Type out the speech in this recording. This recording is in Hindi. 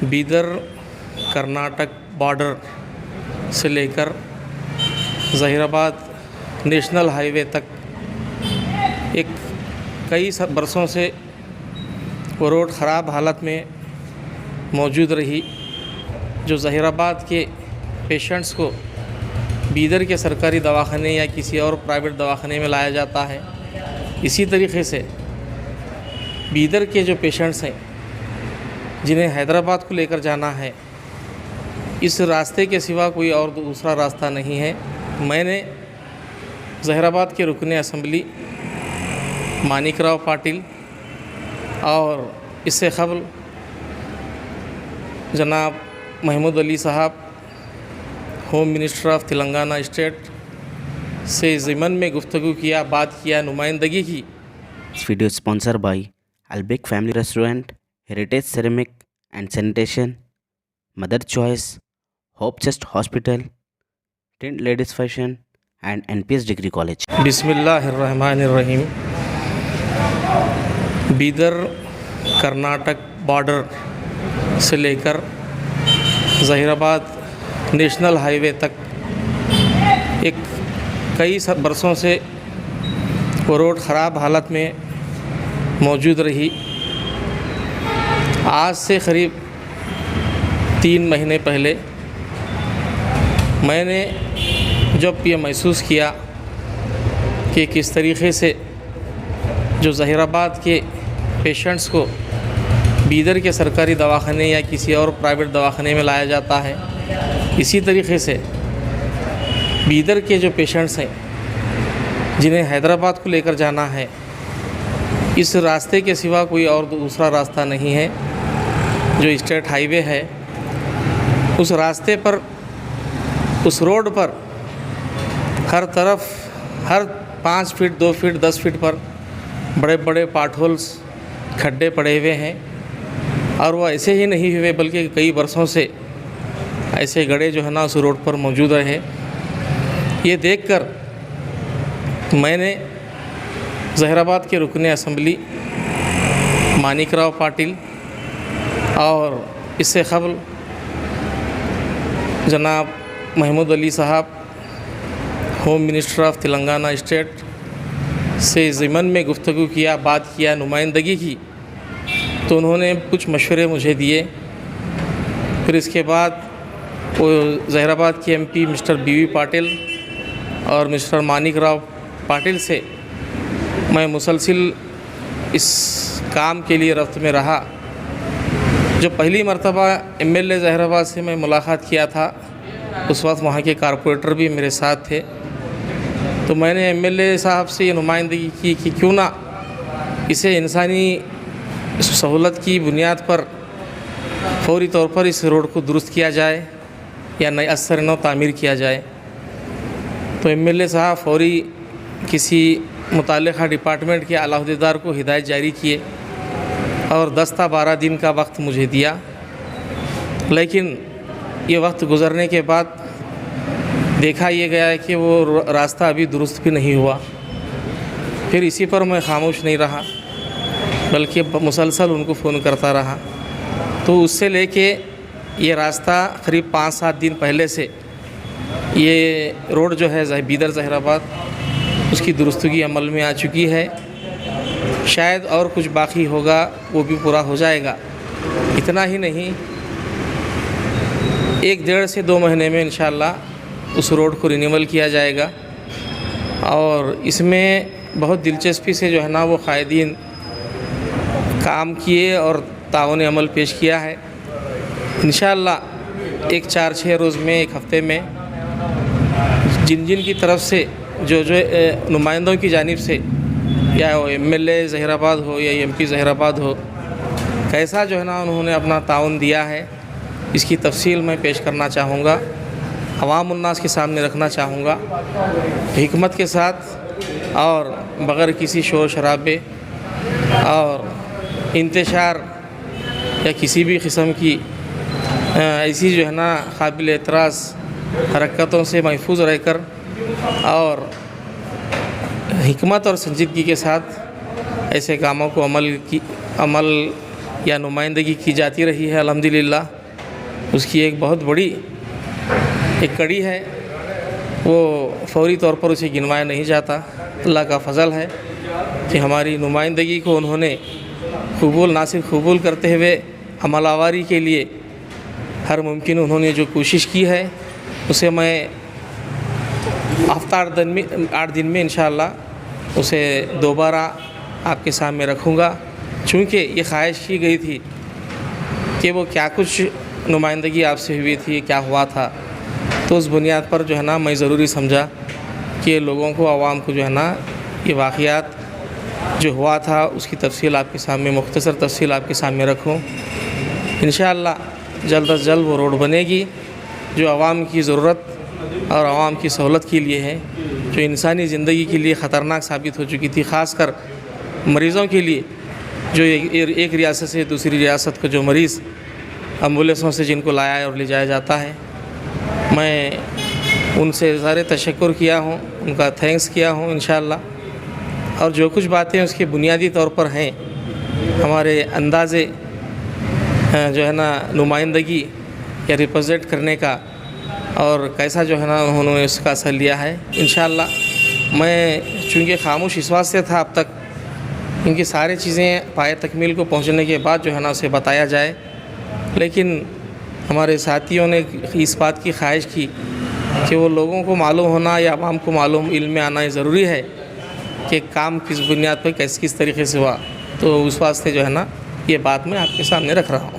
बीदर कर्नाटक बॉर्डर से लेकर ज़हीराबाद नेशनल हाईवे तक एक कई बरसों से वो रोड ख़राब हालत में मौजूद रही, जो ज़हीराबाद के पेशेंट्स को बीदर के सरकारी दवाखाने या किसी और प्राइवेट दवाखाने में लाया जाता है। इसी तरीके से बीदर के जो पेशेंट्स हैं जिन्हें हैदराबाद को लेकर जाना है, इस रास्ते के सिवा कोई और दूसरा रास्ता नहीं है। मैंने ज़हीराबाद के रुकने असम्बली मानिकराव पाटिल और इससे क़ब्ल जनाब महमूद अली साहब home minister of Telangana state से ज़िमन में गुफ्तगू किया, बात किया, नुमाइंदगी की। This video is sponsored by Albek Family Restaurant, Heritage Ceramic and Sanitation, Mother Choice, Hope Chest Hospital, Tint Ladies Fashion and NPS Degree College. बिस्मिल्लाहिर्रहमानिर्रहीम। बीदर कर्नाटक बॉर्डर से लेकर ज़हीराबाद नेशनल हाईवे तक एक कई बरसों से वो रोड ख़राब हालत में मौजूद रही। आज से करीब 3 महीने पहले मैंने जब ये महसूस किया कि किस तरीके से जो ज़हीराबाद के पेशेंट्स को बीदर के सरकारी दवाखाने या किसी और प्राइवेट दवाखाने में लाया जाता है, इसी तरीके से बीदर के जो पेशेंट्स हैं जिन्हें हैदराबाद को लेकर जाना है, इस रास्ते के सिवा कोई और दूसरा रास्ता नहीं है। जो स्टेट हाईवे है, उस रास्ते पर, उस रोड पर हर तरफ, हर 5 फीट 2 फीट 10 फीट पर बड़े बड़े पार्टहोल्स, खड्डे पड़े हुए हैं। और वह ऐसे ही नहीं हुए बल्कि कई वर्षों से ऐसे गड्ढे जो है ना उस रोड पर मौजूद रहे। ये देखकर मैंने ज़हीराबाद के रुकने असम्बली मानिकराव पाटिल और इससे क़ब्ल जनाब महमूद अली साहब home minister of Telangana state से ज़िमन में गुफ्तगू किया, बात किया, नुमाइंदगी की। तो उन्होंने कुछ मशवरे मुझे दिए। फिर इसके बाद वो ज़हीराबाद के MP मिस्टर BV पाटिल और मिस्टर मानिकराव पाटिल से मैं मुसलसिल इस काम के लिए रफ्त में रहा। जो पहली मरतबा MLA ज़हीराबाद से मैं मुलाकात किया था, उस वक्त वहाँ के कारपोरेटर भी मेरे साथ थे। तो मैंने MLA साहब से ये नुमाइंदगी की कि क्यों ना इसे इंसानी सहूलत की बुनियाद पर फौरी तौर पर इस रोड को दुरुस्त किया जाए या नए असर नौ तामीर किया जाए। तो MLA साहब फौरी किसी मुताल्लिक़ा डिपार्टमेंट के आला अहदेदार को हिदायत जारी किए और 10 था 12 दिन का वक्त मुझे दिया। लेकिन ये वक्त गुज़रने के बाद देखा ये गया है कि वो रास्ता अभी दुरुस्त भी नहीं हुआ। फिर इसी पर मैं खामोश नहीं रहा बल्कि मुसलसल उनको फ़ोन करता रहा। तो उससे लेके ये रास्ता करीब 5-7 दिन पहले से ये रोड जो है बीदर ज़हीराबाद, उसकी दुरुस्तगी अमल में आ चुकी है। शायद और कुछ बाकी होगा, वो भी पूरा हो जाएगा। इतना ही नहीं, 1-1.5 से 2 महीने में इंशाअल्लाह उस रोड को रिन्यूअल किया जाएगा। और इसमें बहुत दिलचस्पी से जो है ना वो कायदीन काम किए और ताउन अमल पेश किया है। इंशाअल्लाह एक 4-6 रोज़ में, एक हफ़्ते में जिन जिन की तरफ से जो नुमाइंदों की जानिब से, या वो MLA ज़हीराबाद हो या MP ज़हीराबाद हो, कैसा जो है ना उन्होंने अपना ताउन दिया है, इसकी तफसील मैं पेश करना चाहूँगा, अवाम उन्नास के सामने रखना चाहूँगा, हिकमत के साथ और बग़ैर किसी शोर शराबे और इंतशार या किसी भी किस्म की ऐसी जो है ना काबिल एतराज़ हरकतों से महफूज रहकर और हिकमत और संजीदगी के साथ ऐसे कामों को अमल या नुमाइंदगी की जाती रही है अल्हम्दुलिल्लाह। उसकी एक बहुत बड़ी एक कड़ी है, वो फौरी तौर पर उसे गिनवाया नहीं जाता। अल्लाह का फ़ज़ल है कि हमारी नुमाइंदगी को उन्होंने कबूल ना सिर्फ कबूल करते हुए अमलावारी के लिए हर मुमकिन उन्होंने जो कोशिश की है, उसे मैं हफ्ता 8 दिन में इंशाअल्लाह उसे दोबारा आपके सामने रखूँगा। चूँकि ये ख्वाहिश की गई थी कि वो क्या कुछ नुमाइंदगी आपसे हुई थी, क्या हुआ था, तो उस बुनियाद पर जो है ना मैं ज़रूरी समझा कि लोगों को, आवाम को जो है ना ये वाक़यात जो हुआ था उसकी तफसील आपके सामने, मुख्तसर तफसील आपके सामने रखूँ। इंशाअल्लाह जल्द अज़ जल्द वो रोड बनेगी जो आवाम की ज़रूरत और आवाम की सहूलत के लिए है, जो इंसानी ज़िंदगी के लिए ख़तरनाक साबित हो चुकी थी, ख़ासकर मरीज़ों के लिए, जो एक रियासत से दूसरी रियासत का जो मरीज़ एम्बुलेंसों से जिनको लाया और ले जाया जाता है। मैं उनसे ज़ाहिर तशक्कुर किया हूँ, उनका थैंक्स किया हूँ इंशाअल्लाह। और जो कुछ बातें उसके बुनियादी तौर पर हैं, हमारे अंदाज़े जो है ना नुमाइंदगी या रिप्रेजेंट करने का, और कैसा जो है ना उन्होंने इसका असर लिया है, इंशाअल्लाह मैं चूँकि खामोश इस वास्ते था अब तक, इनकी सारी चीज़ें पाए तकमील को पहुँचने के बाद जो है ना उसे बताया जाए। लेकिन हमारे साथियों ने इस बात की ख्वाहिश की कि वो लोगों को मालूम होना या आवाम को मालूम, इल्म में आना ज़रूरी है कि काम किस बुनियाद पर किस तरीके से हुआ। तो उस वास्ते जो है ना ये बात मैं आपके सामने रख रहा हूँ।